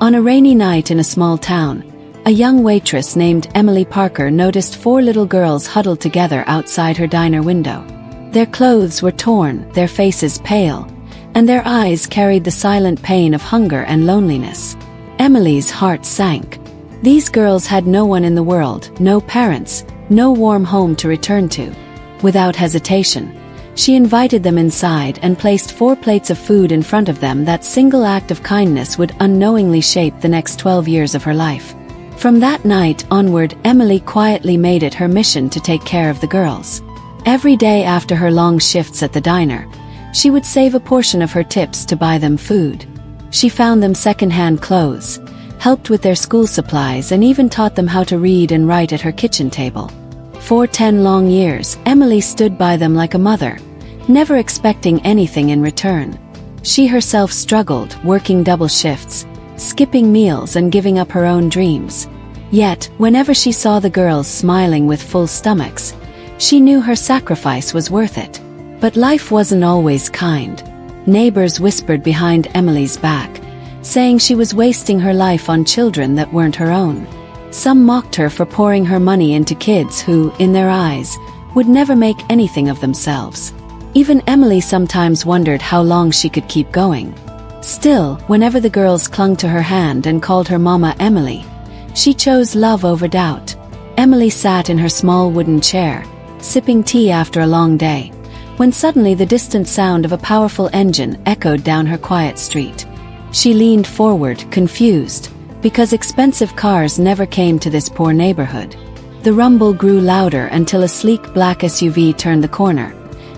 On a rainy night in a small town, a young waitress named Emily Parker noticed 4 little girls huddled together outside her diner window. Their clothes were torn, their faces pale, and their eyes carried the silent pain of hunger and loneliness. Emily's heart sank. These girls had no one in the world, no parents, no warm home to return to. Without hesitation, she invited them inside and placed 4 plates of food in front of them. That single act of kindness would unknowingly shape the next 12 years of her life. From that night onward, Emily quietly made it her mission to take care of the girls. Every day after her long shifts at the diner, she would save a portion of her tips to buy them food. She found them second-hand clothes, helped with their school supplies, and even taught them how to read and write at her kitchen table. For 10 long years, Emily stood by them like a mother, never expecting anything in return. She herself struggled, working double shifts, skipping meals and giving up her own dreams. Yet, whenever she saw the girls smiling with full stomachs, she knew her sacrifice was worth it. But life wasn't always kind. Neighbors whispered behind Emily's back, saying she was wasting her life on children that weren't her own. Some mocked her for pouring her money into kids who, in their eyes, would never make anything of themselves. Even Emily sometimes wondered how long she could keep going. Still, whenever the girls clung to her hand and called her Mama Emily, she chose love over doubt. Emily sat in her small wooden chair, sipping tea after a long day, when suddenly the distant sound of a powerful engine echoed down her quiet street. She leaned forward, confused, because expensive cars never came to this poor neighborhood. The rumble grew louder until a sleek black SUV turned the corner,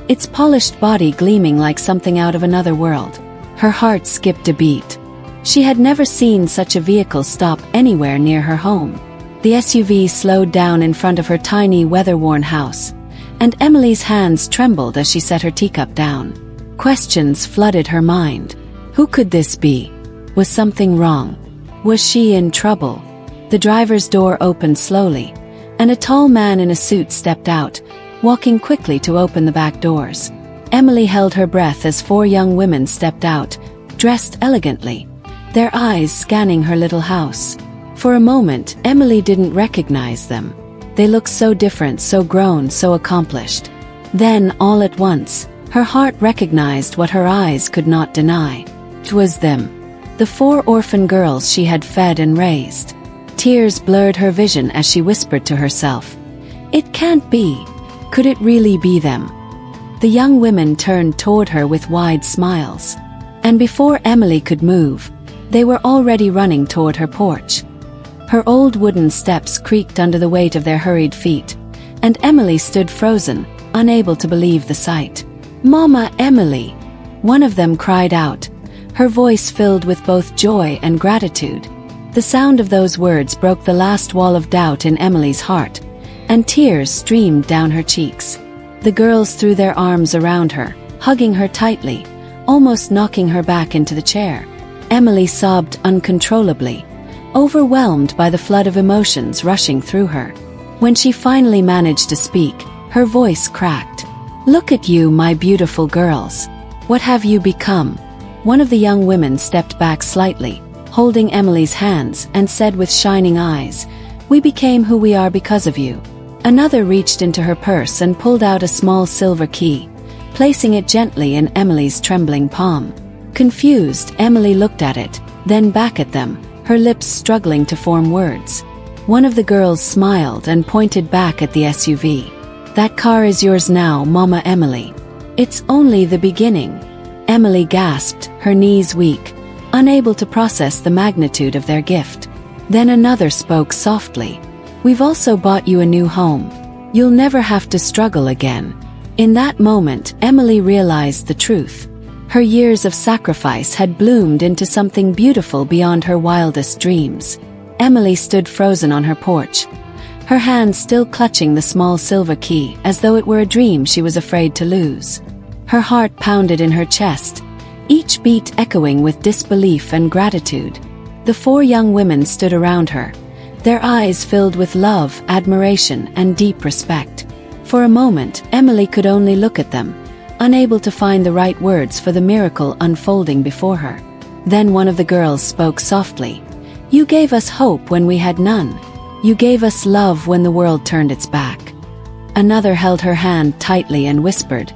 its polished body gleaming like something out of another world. Her heart skipped a beat. She had never seen such a vehicle stop anywhere near her home. The SUV slowed down in front of her tiny, weather-worn house, and Emily's hands trembled as she set her teacup down. Questions flooded her mind. Who could this be? Was something wrong? Was she in trouble? The driver's door opened slowly, and a tall man in a suit stepped out, walking quickly to open the back doors. Emily held her breath as 4 young women stepped out, dressed elegantly, their eyes scanning her little house. For a moment, Emily didn't recognize them. They looked so different, so grown, so accomplished. Then, all at once, her heart recognized what her eyes could not deny. It was them. The 4 orphan girls she had fed and raised. Tears blurred her vision as she whispered to herself, "It can't be. Could it really be them?" The young women turned toward her with wide smiles. And before Emily could move, they were already running toward her porch. Her old wooden steps creaked under the weight of their hurried feet, and Emily stood frozen, unable to believe the sight. "Mama Emily!" one of them cried out, her voice filled with both joy and gratitude. The sound of those words broke the last wall of doubt in Emily's heart, and tears streamed down her cheeks. The girls threw their arms around her, hugging her tightly, almost knocking her back into the chair. Emily sobbed uncontrollably, overwhelmed by the flood of emotions rushing through her. When she finally managed to speak, her voice cracked. "Look at you, my beautiful girls. What have you become?" One of the young women stepped back slightly, holding Emily's hands, and said with shining eyes, "We became who we are because of you." Another reached into her purse and pulled out a small silver key, placing it gently in Emily's trembling palm. Confused, Emily looked at it, then back at them, her lips struggling to form words. One of the girls smiled and pointed back at the SUV. "That car is yours now, Mama Emily." "It's only the beginning." Emily gasped, her knees weak, unable to process the magnitude of their gift. Then another spoke softly. "We've also bought you a new home. You'll never have to struggle again." In that moment, Emily realized the truth. Her years of sacrifice had bloomed into something beautiful beyond her wildest dreams. Emily stood frozen on her porch, her hands still clutching the small silver key as though it were a dream she was afraid to lose. Her heart pounded in her chest, each beat echoing with disbelief and gratitude. The 4 young women stood around her, their eyes filled with love, admiration, and deep respect. For a moment, Emily could only look at them, unable to find the right words for the miracle unfolding before her. Then one of the girls spoke softly, You gave us hope when we had none. You gave us love when the world turned its back. Another held her hand tightly and whispered,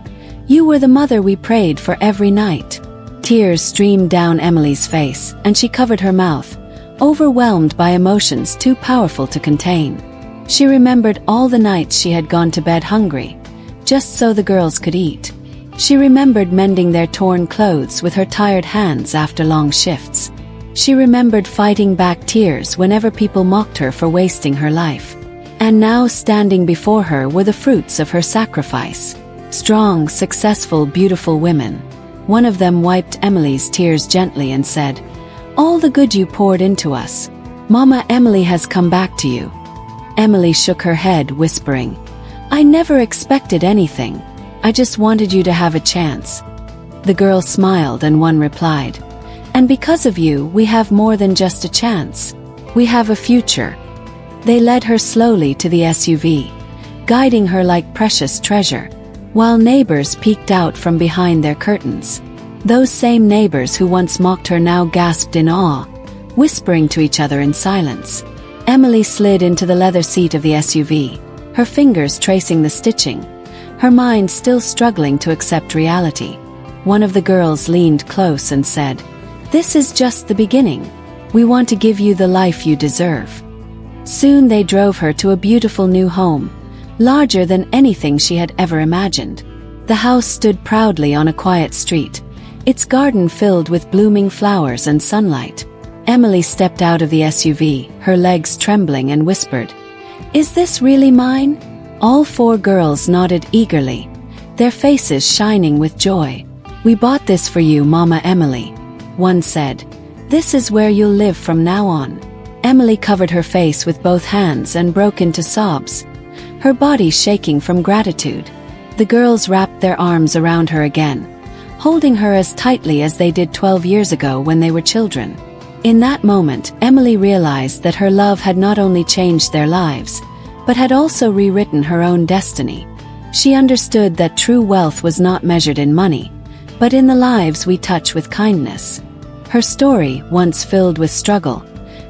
"You were the mother we prayed for every night." Tears streamed down Emily's face, and she covered her mouth, overwhelmed by emotions too powerful to contain. She remembered all the nights she had gone to bed hungry, just so the girls could eat. She remembered mending their torn clothes with her tired hands after long shifts. She remembered fighting back tears whenever people mocked her for wasting her life. And now standing before her were the fruits of her sacrifice. Strong, successful, beautiful women. One of them wiped Emily's tears gently and said, "All the good you poured into us, Mama, Emily has come back to you." Emily shook her head, whispering, "I never expected anything. I just wanted you to have a chance." The girl smiled and one replied, "And because of you, we have more than just a chance. We have a future." They led her slowly to the SUV, guiding her like precious treasure, while neighbors peeked out from behind their curtains. Those same neighbors who once mocked her now gasped in awe, whispering to each other in silence. Emily slid into the leather seat of the SUV, her fingers tracing the stitching, her mind still struggling to accept reality. One of the girls leaned close and said, "This is just the beginning. We want to give you the life you deserve." Soon they drove her to a beautiful new home, larger than anything she had ever imagined. The house stood proudly on a quiet street, its garden filled with blooming flowers and sunlight. Emily stepped out of the SUV, her legs trembling, and whispered, "Is this really mine?" All four girls nodded eagerly, their faces shining with joy. "We bought this for you, Mama Emily." One said, "This is where you'll live from now on." Emily covered her face with both hands and broke into sobs, her body shaking from gratitude. The girls wrapped their arms around her again, holding her as tightly as they did 12 years ago when they were children. In that moment, Emily realized that her love had not only changed their lives, but had also rewritten her own destiny. She understood that true wealth was not measured in money, but in the lives we touch with kindness. Her story, once filled with struggle,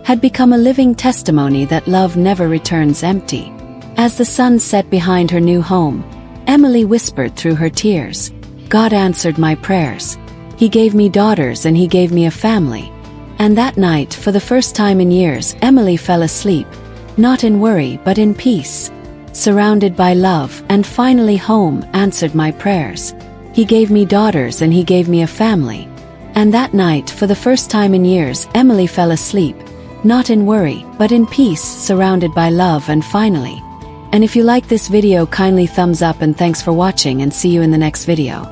had become a living testimony that love never returns empty. As the sun set behind her new home, Emily whispered through her tears, "God answered my prayers. He gave me daughters and he gave me a family." And that night, for the first time in years, Emily fell asleep, not in worry but in peace. Surrounded by love, and finally home answered my prayers. He gave me daughters and he gave me a family. And that night, for the first time in years, Emily fell asleep, not in worry, but in peace, surrounded by love and finally. And if you like this video, kindly thumbs up and thanks for watching, and see you in the next video.